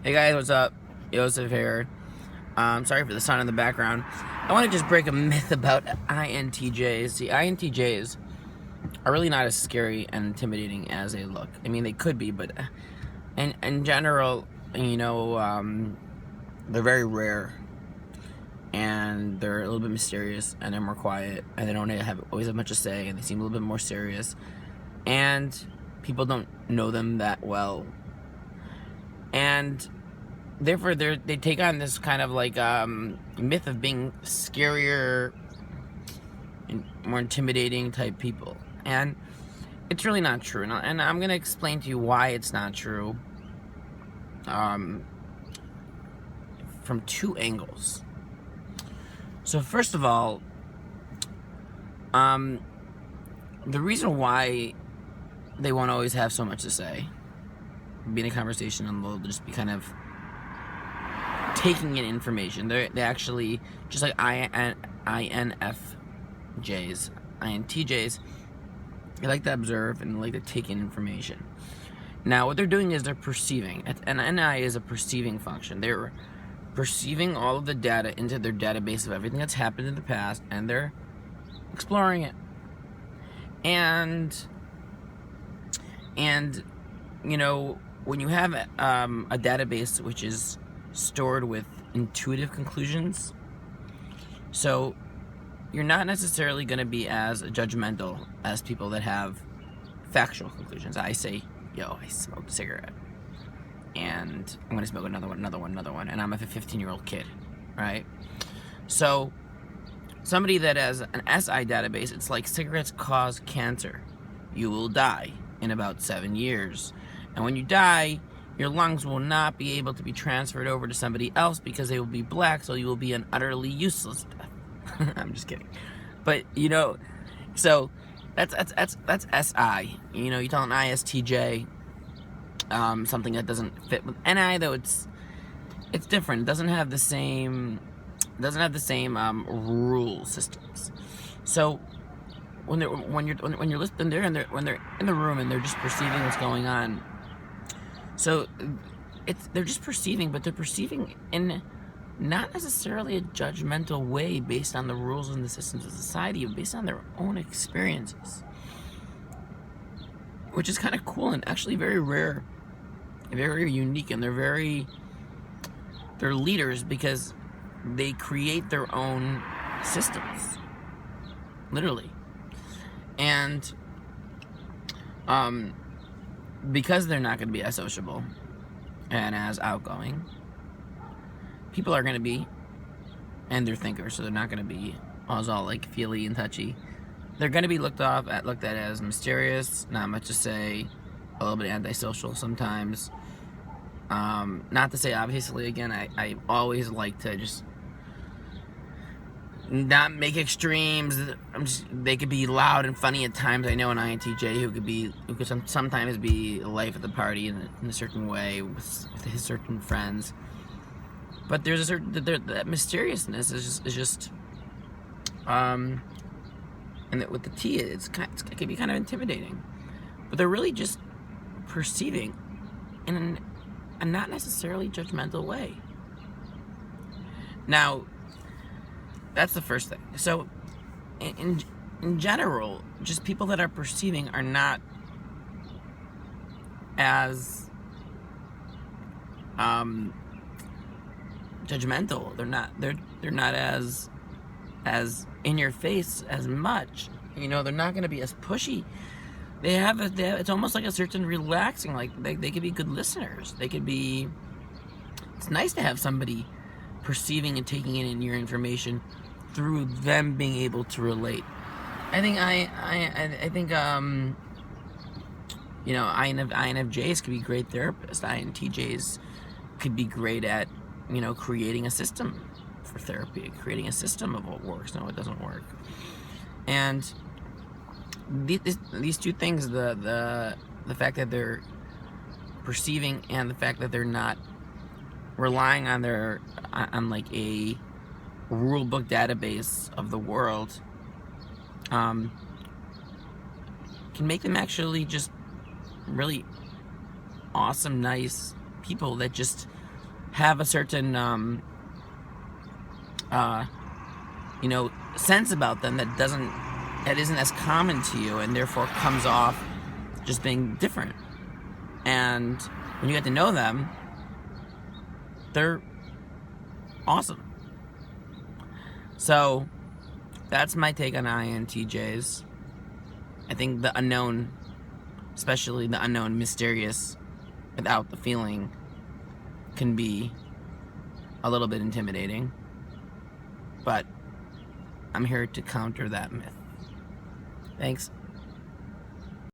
Hey guys, what's up? Joseph here. Sorry for the sound in the background. I want to just break a myth about INTJs. See, INTJs are really not as scary and intimidating as they look. I mean, they could be, but in general, they're very rare, and they're a little bit mysterious, and they're more quiet, and they don't always have much to say, and they seem a little bit more serious, and people don't know them that well. And therefore, they take on this kind of like myth of being scarier and more intimidating type people, and it's really not true. And I'm gonna explain to you why it's not true. From two angles. So first of all, the reason why they won't always have so much to say, be in a conversation, and they'll just be kind of taking in information. They actually, just like INTJs, they like to observe and they like to take in information. Now, what they're doing is they're perceiving. And NI is a perceiving function. They're perceiving all of the data into their database of everything that's happened in the past, and they're exploring it. And when you have a database which is stored with intuitive conclusions, so you're not necessarily going to be as judgmental as people that have factual conclusions. I say, I smoked a cigarette, and I'm going to smoke another one, and I'm a 15-year-old kid, right? So somebody that has an SI database, it's like cigarettes cause cancer. You will die in about 7 years. And when you die, your lungs will not be able to be transferred over to somebody else because they will be black, so you will be an utterly useless death. I'm just kidding. But, so that's SI. You tell an ISTJ something that doesn't fit with NI, though it's different. It doesn't have the same rule systems. So when you're listening, when they're in the room and they're just perceiving what's going on. So they're just perceiving, but they're perceiving in not necessarily a judgmental way based on the rules and the systems of society, but based on their own experiences, which is kind of cool and actually very rare, very unique. And they're leaders because they create their own systems, literally. And because they're not going to be as sociable and as outgoing, people are going to be, and they're thinkers, so they're not going to be all like feely and touchy. They're going to be looked at as mysterious, not much to say, a little bit antisocial sometimes. Not to say, obviously, again, I always like to just not make extremes. They could be loud and funny at times. I know an INTJ who could sometimes be the life of the party in a certain way with his certain friends. But there's that mysteriousness is just and with the T, it can be kind of intimidating. But they're really just perceiving in a not necessarily judgmental way. Now, that's the first thing. So, in general, just people that are perceiving are not as judgmental. They're not as in your face as much. They're not going to be as pushy. It's almost like a certain relaxing. Like they could be good listeners. It's nice to have somebody perceiving and taking in your information through them being able to relate. I think INFJs could be great therapists. INTJs could be great at creating a system for therapy, creating a system of what works and what doesn't work. And these two things, the fact that they're perceiving and the fact that they're not relying on like a rule book database of the world, can make them actually just really awesome, nice people that just have a certain sense about them that isn't as common to you, and therefore comes off just being different. And when you get to know them, they're awesome. So that's my take on INTJs. I think the unknown, especially the unknown, mysterious, without the feeling, can be a little bit intimidating. But I'm here to counter that myth. Thanks.